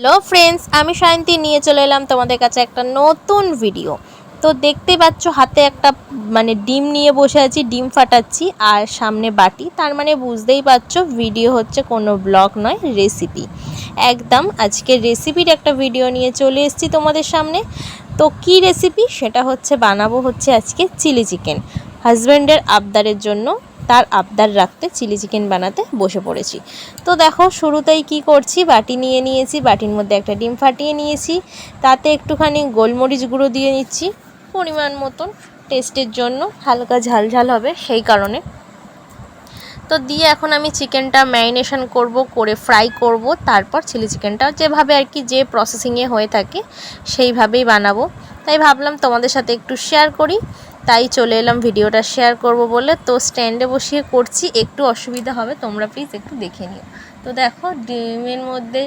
Hello friends, আমি শায়ন্তী নিয়ে চলে এলাম তোমাদের কাছে একটা নতুন ভিডিও। তো দেখতেই পাচ্ছ হাতে একটা ডিম নিয়ে বসে আছি, ডিম ফাটাচ্ছি আর সামনে বাটি। তার মানে বুঝতেই পারছো ভিডিও হচ্ছে, কোনো ব্লগ নয়, রেসিপি। একদম আজকের রেসিপির একটা ভিডিও নিয়ে চলে এসেছি তোমাদের সামনে। তো কি রেসিপি সেটা বানাবো আজকে চিলি চিকেন। হাজব্যান্ডের আবদারের জন্য তার আবদার রাখতে চিলি চিকেন বানাতে বসে পড়েছি। তো দেখো শুরুতেই কি করছি, বাটি নিয়ে নিয়েছি, বাটির মধ্যে একটা ডিম ফাটিয়ে নিয়েছি, তাতে একটুখানি গোলমরিচ গুঁড়ো দিয়ে নিচ্ছি পরিমাণ মতন, টেস্টের জন্য হালকা ঝাল ঝাল হবে সেই কারণে। তো দিয়ে এখন আমি চিকেনটা ম্যারিনেশন করে ফ্রাই করব, তারপর চিলি চিকেনটা যেভাবে আর কি যে প্রসেসিংয়ে হয়ে থাকে সেইভাবেই বানাবো। তাই ভাবলাম তোমাদের সাথে একটু শেয়ার করি, তাই চলে এলাম ভিডিওটা শেয়ার করব বলে। তো স্ট্যান্ডে বসিয়ে করছি, একটু অসুবিধা হবে, তোমরা প্লিজ একটু দেখে নিও। তো দেখো ডিমের মধ্যে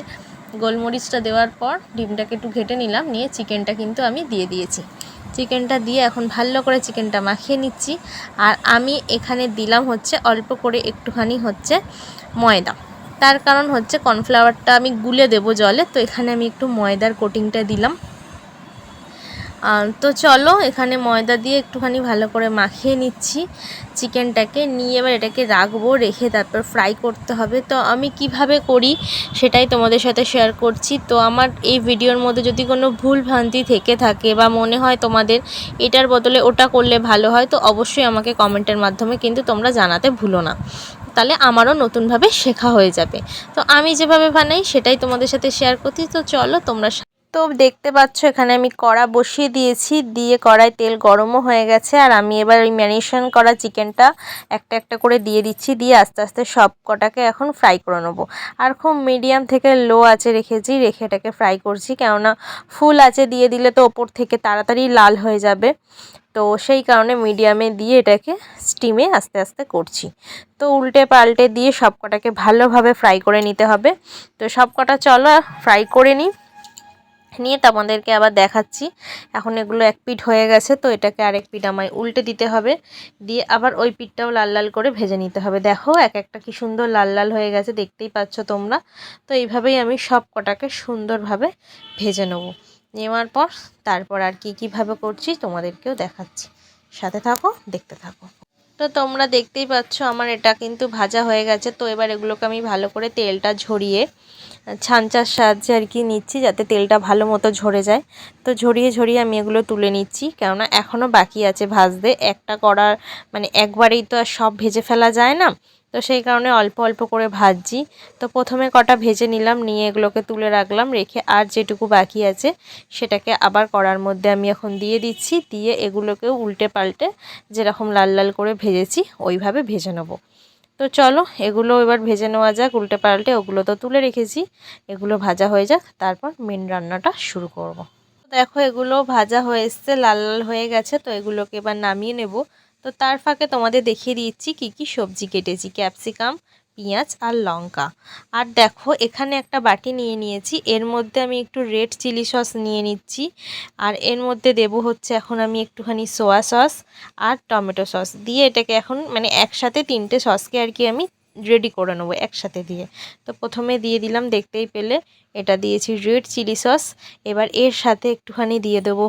গোলমরিচটা দেওয়ার পর ডিমটাকে একটু ঘেটে নিলাম, নিয়ে চিকেনটা কিন্তু আমি দিয়ে দিয়েছি। চিকেনটা দিয়ে এখন ভালো করে চিকেনটা মাখিয়ে নিচ্ছি। আর আমি এখানে দিলাম অল্প করে একটুখানি ময়দা। তার কারণ কর্নফ্লাওয়ারটা আমি গুলে দেবো জলে, তো এখানে আমি একটু ময়দার কোটিংটা দিলাম। তো চলো এখানে ময়দা দিয়ে একটুখানি ভালো করে মাখিয়ে নিচ্ছি চিকেনটাকে, নিয়ে এবার এটাকে রাখবো, রেখে তারপর ফ্রাই করতে হবে। তো আমি কিভাবে করি সেটাই তোমাদের সাথে শেয়ার করছি। তো আমার এই ভিডিওর মধ্যে যদি কোনো ভুল ভ্রান্তি থেকে থাকে বা মনে হয় তোমাদের এটার বদলে ওটা করলে ভালো হয়, তো অবশ্যই আমাকে কমেন্টের মাধ্যমে কিন্তু তোমরা জানাতে ভুলো না, তাহলে আমারও নতুনভাবে শেখা হয়ে যাবে। তো আমি যেভাবে বানাই সেটাই তোমাদের সাথে শেয়ার করছি। তো চলো তোমরা। তো দেখতে পাচ্ছ এখানে আমি কড়া বসিয়ে দিয়েছি, দিয়ে কড়ায় তেল গরমও হয়ে গেছে। আর আমি এবার ওই ম্যারিনেশন করা চিকেনটা একটা একটা করে দিয়ে দিচ্ছি, দিয়ে আস্তে আস্তে সব কটাকে এখন ফ্রাই করে নেবো। আর খুব মিডিয়াম থেকে লো আঁচে রেখেছি, রেখে এটাকে ফ্রাই করছি, কেননা ফুল আঁচে দিয়ে দিলে তো ওপর থেকে তাড়াতাড়ি লাল হয়ে যাবে। তো সেই কারণে মিডিয়ামে দিয়ে এটাকে স্টিমে আস্তে আস্তে করছি। তো উল্টে পাল্টে দিয়ে সব কটাকে ভালোভাবে ফ্রাই করে নিতে হবে। তো সব কটা চলো ফ্রাই করে নিই, নিয়ে তোমাদেরকে আবার দেখাচ্ছি। এখন এগুলো এক পিঠ হয়ে গেছে, তো এটাকে আরেক পিঠ আমায় উল্টে দিতে হবে, দিয়ে আবার ওই পিঠটাও লাল লাল করে ভেজে নিতে হবে। দেখো এক একটা কি সুন্দর লাল লাল হয়ে গেছে, দেখতেই পাচ্ছ তোমরা। তো এইভাবেই আমি সব কটাকে সুন্দরভাবে ভেজে নেব। নেওয়ার পর তারপর আর কীভাবে করছি তোমাদেরকেও দেখাচ্ছি, সাথে থাকো, দেখতে থাকো। তো তোমরা দেখতেই পাচ্ছ আমার এটা কিন্তু ভাজা হয়ে গেছে। তো এবার এগুলোকে আমি ভালো করে তেলটা ঝরিয়ে ছাঁচার সাহায্যে আর কি নিচ্ছি, যাতে তেলটা ভালো মতো ঝরে যায়। তো ঝরিয়ে ঝরিয়ে আমি এগুলো তুলে নিচ্ছি, কেননা এখনও বাকি আছে ভাজতে। একটা করার একবারেই তো আর সব ভেজে ফেলা যায় না, তো সেই কারণে অল্প অল্প করে ভাজছি। তো প্রথমে কটা ভেজে নিলাম, নিয়ে এগুলোকে তুলে রাখলাম, রেখে আর যেটুকু বাকি আছে সেটাকে আবার কড়ার মধ্যে আমি এখন দিয়ে দিচ্ছি, দিয়ে এগুলোকেও উল্টে পাল্টে যেরকম লাল লাল করে ভেজেছি ওইভাবে ভেজে নেবো। তো চলো এগুলো এবার ভেজে নেওয়া যাক উল্টে পাল্টে। ওগুলো তো তুলে রেখেছি, এগুলো ভাজা হয়ে যাক, তারপর মেন রান্নাটা শুরু করব। দেখো এগুলো ভাজা হয়ে এসছে, লাল লাল হয়ে গেছে। তো এগুলোকে এবার নামিয়ে নেব। তো তার ফাঁকে তোমাদের দেখিয়ে দিচ্ছি কি কি সবজি কেটেছি, ক্যাপসিকাম, পেঁয়াজ আর লঙ্কা। আর দেখো এখানে একটা বাটি নিয়ে নিয়েছি, এর মধ্যে আমি একটু রেড চিলি সস নিয়ে নিচ্ছি। আর এর মধ্যে দেব এখন আমি একটুখানি সোয়া সস আর টমেটো সস, দিয়ে এটাকে এখন একসাথে তিনটে সসকে আর কি আমি রেডি করে নেবো একসাথে দিয়ে। তো প্রথমে দিয়ে দিলাম, দেখতেই পেলে এটা দিয়েছি রেড চিলি সস। এবার এর সাথে একটুখানি দিয়ে দেবো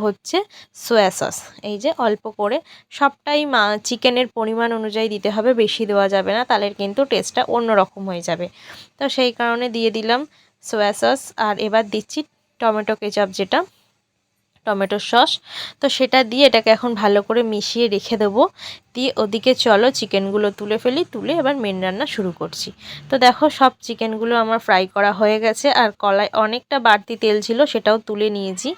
সোয়া সস, এই যে অল্প করে। সবটাই চিকেনের পরিমাণ অনুযায়ী দিতে হবে, বেশি দেওয়া যাবে না, তাহলে কিন্তু টেস্টটা অন্যরকম হয়ে যাবে। তো সেই কারণে দিয়ে দিলাম সোয়া সস। আর এবার দিচ্ছি টমেটো কেচাপ, যেটা টমেটো সস। তো সেটা দিয়ে এটাকে এখন ভালো করে মিশিয়ে রেখে দেবো। দিয়ে ওদিকে চলো চিকেনগুলো তুলে ফেলি, তুলে এবার মেন রান্না শুরু করছি। তো দেখো সব চিকেনগুলো আমার ফ্রাই করা হয়ে গেছে, আর কড়ায় অনেকটা বাড়তি তেল ছিল সেটাও তুলে নিয়েছি,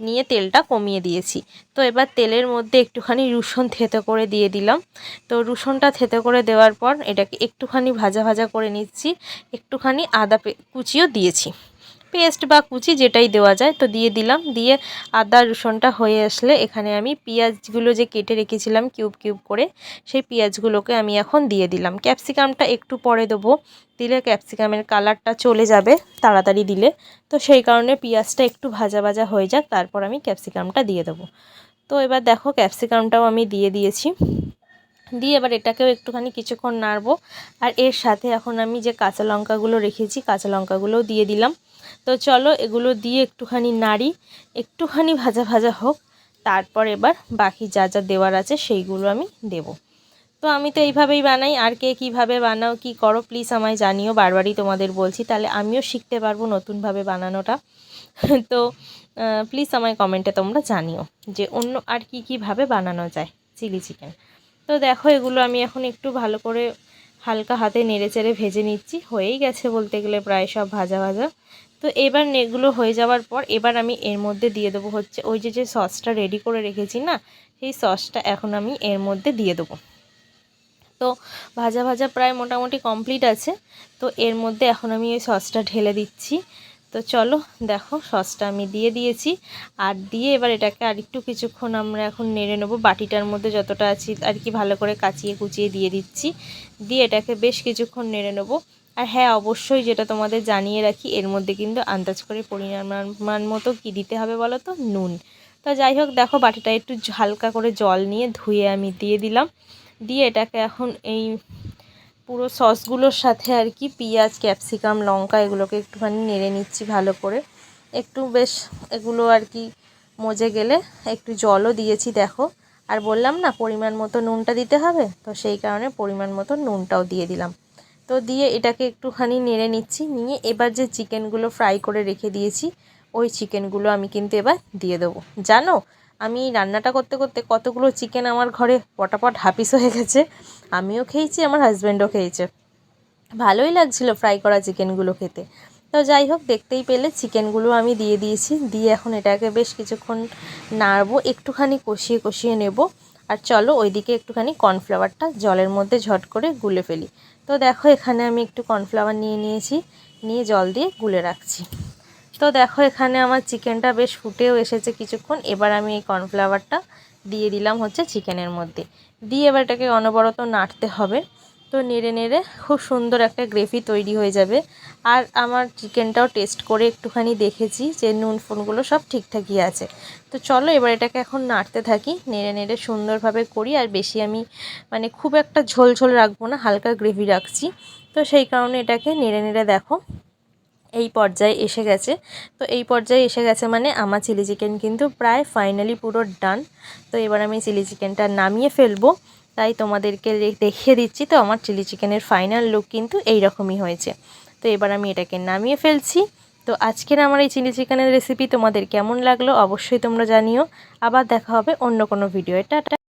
নিয়ে তেলটা কমিয়ে দিয়েছি। তো এবার তেলের মধ্যে একটুখানি রসুন থেতো করে দিয়ে দিলাম। তো রসুনটা থেতো করে দেওয়ার পর এটাকে একটুখানি ভাজা ভাজা করে নিচ্ছি, একটুখানি আদা কুচিও দিয়েছি, পেস্ট বা কুচি যেটাই দেওয়া যায় তো দিয়ে দিলাম। দিয়ে আদা রসুনটা হয়ে আসলে এখানে আমি পেঁয়াজগুলো যে কেটে রেখেছিলাম কিউব কিউব করে, সেই পেঁয়াজগুলোকে আমি এখন দিয়ে দিলাম। ক্যাপসিকামটা একটু পরে দেবো, দিলে ক্যাপসিকামের কালারটা চলে যাবে তাড়াতাড়ি দিলে। তো সেই কারণে পেঁয়াজটা একটু ভাজা ভাজা হয়ে যাক, তারপর আমি ক্যাপসিকামটা দিয়ে দেবো। তো এবার দেখো ক্যাপসিকামটাও আমি দিয়ে দিয়েছি। দিয়ে এবার এটাকেও একটুখানি কিছুক্ষণ নাড়বো। আর এর সাথে এখন আমি যে কাঁচা লঙ্কাগুলো রেখেছি কাঁচা লঙ্কাগুলোও দিয়ে দিলাম। তো চলো এগুলো দিয়ে একটুখানি নাড়ি, একটুখানি ভাজা ভাজা হোক, তারপর এবার বাকি যা যা দেওয়ার আছে সেইগুলো আমি দেব। তো আমি তো এইভাবেই বানাই, আর কে কীভাবে বানাও কি করো প্লিজ আমায় জানিও, বারবারই তোমাদের বলছি, তাহলে আমিও শিখতে পারবো নতুনভাবে বানানোটা। তো প্লিজ আমায় কমেন্টে তোমরা জানিও যে অন্য আর কীভাবে বানানো যায় চিলি চিকেন। তো দেখো এগুলো আমি এখন একটু ভালো করে হালকা হাতে নেড়ে চেড়ে ভেজে নিচ্ছি, হয়েই গেছে বলতে গেলে প্রায় সব ভাজা ভাজা। তো এবার এগুলো হয়ে যাওয়ার পর এবার আমি এর মধ্যে দিয়ে দেবো হচ্ছে ওই যে সসটা রেডি করে রেখেছি না, সেই সসটা এখন আমি এর মধ্যে দিয়ে দেবো। তো ভাজা ভাজা প্রায় মোটামুটি কমপ্লিট আছে। তো এর মধ্যে এখন আমি এই সসটা ঢেলে দিচ্ছি। তো চলো দেখো সসটা আমি দিয়ে দিয়েছি, আর দিয়ে এবার এটাকে আর একটু কিছুক্ষণ আমরা এখন নেড়ে নেবো। বাটিটার মধ্যে যতটা আছে আর কি ভালো করে কাচিয়ে কুচিয়ে দিয়ে দিচ্ছি, দিয়ে এটাকে বেশ কিছুক্ষণ নেড়ে নেবো। আর হ্যাঁ অবশ্যই যেটা তোমাদের জানিয়ে রাখি, এর মধ্যে কিন্তু আন্দাজ করে পরিমাণ মতো কী দিতে হবে বলো তো, নুন। তো যাই হোক দেখো বাটিটা একটু হালকা করে জল নিয়ে ধুয়ে আমি দিয়ে দিলাম। দিয়ে এটাকে এখন এই পুরো সসগুলোর সাথে আর কি পেঁয়াজ ক্যাপসিকাম লঙ্কা এগুলোকে একটুখানি নেড়ে নিচ্ছি ভালো করে, একটু বেশ এগুলো আর কি মজে গেলে একটু জলও দিয়েছি দেখো। আর বললাম না পরিমাণ মতো নুনটা দিতে হবে, তো সেই কারণে পরিমাণ মতো নুনটাও দিয়ে দিলাম। তো দিয়ে এটাকে একটুখানি নেড়ে নিচ্ছি, নিয়ে এবার যে চিকেনগুলো ফ্রাই করে রেখে দিয়েছি ওই চিকেনগুলো আমি কিন্তু এবার দিয়ে দেবো। জানো আমি রান্নাটা করতে করতে কতগুলো চিকেন আমার ঘরে পটাপট হাপিস হয়ে গেছে, আমিও খেয়েছি আমার হাজব্যান্ডও খেয়েছে, ভালোই লাগছিলো ফ্রাই করা চিকেনগুলো খেতে। তো যাই হোক দেখতেই পেলে চিকেনগুলো আমি দিয়ে দিয়েছি, দিয়ে এখন এটাকে বেশ কিছুক্ষণ নাড়বো, একটুখানি কষিয়ে কষিয়ে নেব। আর চলো ওইদিকে একটুখানি কর্নফ্লাওয়ারটা জলের মধ্যে ঝট করে গুলে ফেলি। তো দেখো এখানে আমি একটু কর্নফ্লাওয়ার নিয়ে নিয়েছি, নিয়ে জল দিয়ে গুলে রাখছি। তো দেখো এখানে আমার চিকেনটা বেশ ফুটেও এসেছে কিছুক্ষণ, এবার আমি এই কর্নফ্লাওয়ারটা দিয়ে দিলাম হচ্ছে চিকেনের মধ্যে, দিয়ে এবার এটাকে অনবরত নাড়তে হবে। তো নেড়ে নেড়ে খুব সুন্দর একটা গ্রেভি তৈরি হয়ে যাবে। আর আমার চিকেনটাও টেস্ট করে একটুখানি দেখেছি যে নুন ফুনগুলো সব ঠিকঠাকই আছে। তো চলো এবার এটাকে এখন নাড়তে থাকি, নেড়ে নেড়ে সুন্দরভাবে করি। আর বেশি আমি মানে খুব একটা ঝোল ঝোল রাখবো না, হালকা গ্রেভি রাখছি। তো সেই কারণে এটাকে নেড়ে নেড়ে দেখো এই পর্যায়ে এসে গেছে। তো এই পর্যায়ে এসে গেছে মানে আমার চিলি চিকেন কিন্তু প্রায় ফাইনালি পুরো ডান। তো এবার আমি চিলি চিকেনটা নামিয়ে ফেলবো, তাই তোমাদেরকে দেখিয়ে দিচ্ছি। তো আমার চিলি চিকেনের ফাইনাল লুক কিন্তু এই রকমই হয়েছে। তো এবার আমি এটাকে নামিয়ে ফেলছি। তো আজকের আমার এই চিলি চিকেনের রেসিপি তোমাদের কেমন লাগলো অবশ্যই তোমরা জানিও। আবার দেখা হবে অন্য কোনো ভিডিও। টাটা।